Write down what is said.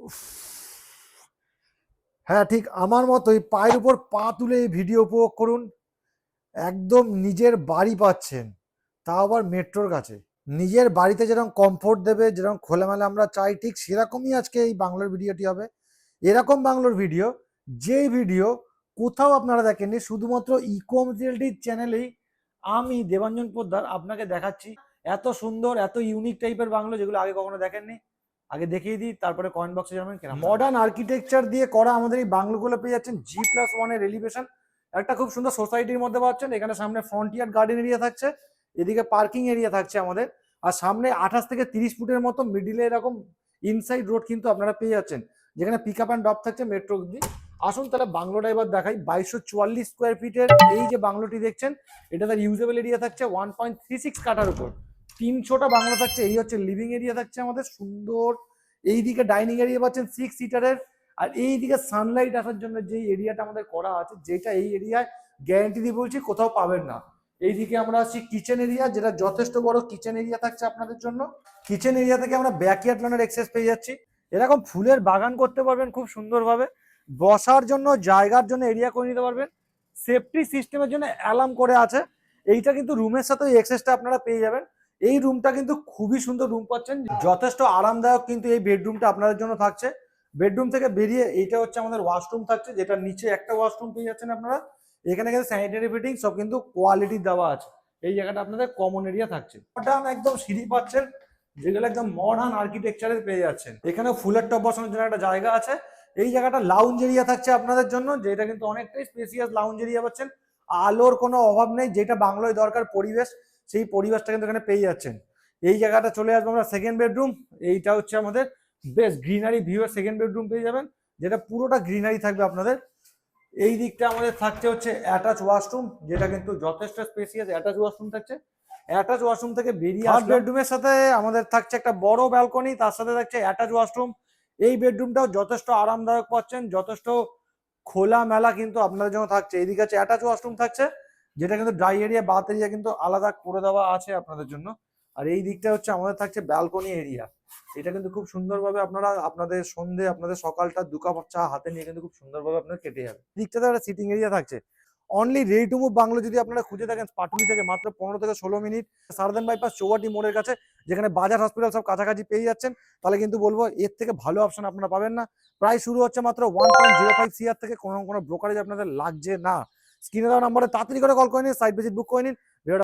উফ, হ্যাঁ ঠিক আমার মতোই পায়ের উপর পা তুলে এই ভিডিও উপভোগ করুন। একদম নিজের বাড়ি পাচ্ছেন, তাও আবার মেট্রোর কাছে। নিজের বাড়িতে যেরকম কমফোর্ট দেবে, যেরকম খোলামেলা আমরা চাই, ঠিক সেরকমই আজকে এই বাংলোর ভিডিওটি হবে। এরকম বাংলোর ভিডিও, যেই ভিডিও কোথাও আপনারা দেখেননি, শুধুমাত্র ইকোম রিয়েলটির চ্যানেলেই আমি দেবাঞ্জন পোদ্দার আপনাকে দেখাচ্ছি। এত সুন্দর, এত ইউনিক টাইপের বাংলো যেগুলো আগে কখনো দেখেননি। আগে দেখিয়ে দিই, তারপরে কমেন্ট বক্সে জানাবেন কেন। মডার্ন আর্কিটেকচার দিয়ে করা আমাদের এই বাংলোগুলো পেয়ে যাচ্ছেন G+1 এলিভেশন। একটা খুব সুন্দর সোসাইটির মধ্যে পাচ্ছেন। এখানে সামনে ফ্রন্টিয়ার গার্ডেন এরিয়া থাকছে, এদিকে পার্কিং এরিয়া থাকছে আমাদের, আর সামনে 28 থেকে 30 ফুটের মতো মিডিলে এরকম ইনসাইড রোড কিন্তু আপনারা পেয়ে যাচ্ছেন, যেখানে পিক আপ অ্যান্ড ড্রপ থাকছে মেট্রো অব্দি। আসুন তাহলে বাংলোটা এবার দেখাই। 2244 স্কোয়ার ফিটের এই যে বাংলোটি দেখছেন, এটা তার ইউজেবল এরিয়া থাকছে 1.36 কাঠার উপর। 300টা বাংলো থাকছে। এই হচ্ছে লিভিং এরিয়া থাকছে আমাদের সুন্দর। এইদিকে ডাইনিং এরিয়া পাচ্ছেন 6 সিটারের। আর এইদিকে সানলাইট আসার জন্য যে এরিয়াটা আমাদের করা আছে, যেটা এই এরিয়ায় গ্যারান্টি দিয়ে বলছি কোথাও পাবেন না। এইদিকে আমরা আছি কিচেন এরিয়া, যেটা যথেষ্ট বড় কিচেন এরিয়া থাকছে আপনাদের জন্য। কিচেন এরিয়া থেকে আমরা ব্যাকইয়ার্ড প্ল্যানের অ্যাক্সেস পেয়ে যাচ্ছি। এরকম ফুলের বাগান করতে পারবেন খুব সুন্দরভাবে। বসার জন্য জায়গার জন্য এরিয়া করে নিতে পারবেন। সেফটি সিস্টেমের জন্য অ্যালার্ম করে আছে। এইটা কিন্তু রুমের সাথে এই অ্যাক্সেসটা আপনারা পেয়ে যাবেন। এই রুমটা কিন্তু খুবই সুন্দর রুম পাচ্ছেন, যথেষ্ট আরামদায়ক কিন্তু এই বেডরুমটা আপনাদের জন্য থাকছে। বেডরুম থেকে বেরিয়ে এইটা হচ্ছে আমাদের ওয়াশরুম থাকছে, যেটা নিচে একটা ওয়াশরুম পেয়ে যাচ্ছেন আপনারা। এখানে কিন্তু স্যানিটারি ফিটিং সব কিন্তু কোয়ালিটি দেওয়া আছে। এই জায়গাটা আপনাদের কমন এরিয়া থাকছে। মডার্ন একদম সিঁড়ি পাচ্ছেন, যেগুলো একদম মডার্ন আর্কিটেকচারের পেয়ে যাচ্ছেন। এখানে ফুলের টব বসানোর জন্য একটা জায়গা আছে। এই জায়গাটা লাউঞ্জ এরিয়া থাকছে আপনাদের জন্য, যেটা কিন্তু অনেকটাই স্পেসিয়াস লাউঞ্জ এরিয়া পাচ্ছেন। আলোর কোনো অভাব নেই, যেটা বাংলোয় দরকার পরিবেশ, সেই পরিবেশটা কিন্তু এখানে পেয়ে যাচ্ছেন। এই জায়গাটা চলে আসবো আমরা সেকেন্ড বেডরুম। এইটা হচ্ছে আমাদের বেশ গ্রিনারি ভিউ এর সেকেন্ড বেডরুম পেয়ে যাবেন, যেটা পুরোটা গ্রিনারি থাকবে আপনাদের। এই দিকটা আমাদের থাকছে হচ্ছে অ্যাটাচ ওয়াশরুম, যেটা কিন্তু যথেষ্ট স্পেসিয়াস অ্যাটাচ ওয়াশরুম থাকছে। অ্যাটাচ ওয়াশরুম থেকে বেরিয়ে থার্ড বেডরুমের সাথে আমাদের থাকছে একটা বড় ব্যালকনি, তার সাথে থাকছে অ্যাটাচ ওয়াশরুম। এই বেডরুমটাও যথেষ্ট আরামদায়ক পাচ্ছেন, যথেষ্ট খোলা মেলা কিন্তু আপনাদের জন্য থাকছে। এইদিকে আছে অ্যাটাচ ওয়াশরুম থাকছে, যেটা কিন্তু ড্রাই এরিয়া বাথ এরিয়া কিন্তু আলাদা করে দেওয়া আছে আপনাদের জন্য। আর এই দিকটা হচ্ছে আমাদের থাকছে ব্যালকনি এরিয়া। এটা কিন্তু খুব সুন্দরভাবে আপনারা আপনাদের সন্ধে, আপনাদের সকালটা 2 কাপ চা হাতে নিয়ে কিন্তু খুব সুন্দরভাবে আপনার কেটে যাবে। দিকটাতে একটা সিটিং এরিয়া থাকছে। Only ready to move bungalow যদি আপনারা খুঁজে থাকেন, পাটুলি থেকে মাত্র 15 থেকে 16 মিনিট, সারদান বাইপাস চৌয়াটি মোড়ের কাছে, যেখানে বাজার হসপিটাল সব কাছাকাছি পেয়ে যাচ্ছেন, তাহলে কিন্তু বলবো এর থেকে ভালো অপশন আপনারা পাবেন না। প্রাইস শুরু হচ্ছে মাত্র 1.05 সিআর থেকে, কোনো ব্রোকারেজ আপনাদের লাগছে না। স্ক্রিনে দেওয়া নম্বরে তাড়াতাড়ি করে কল করে নিন, সাইট ভিজিট বুক করে নিন।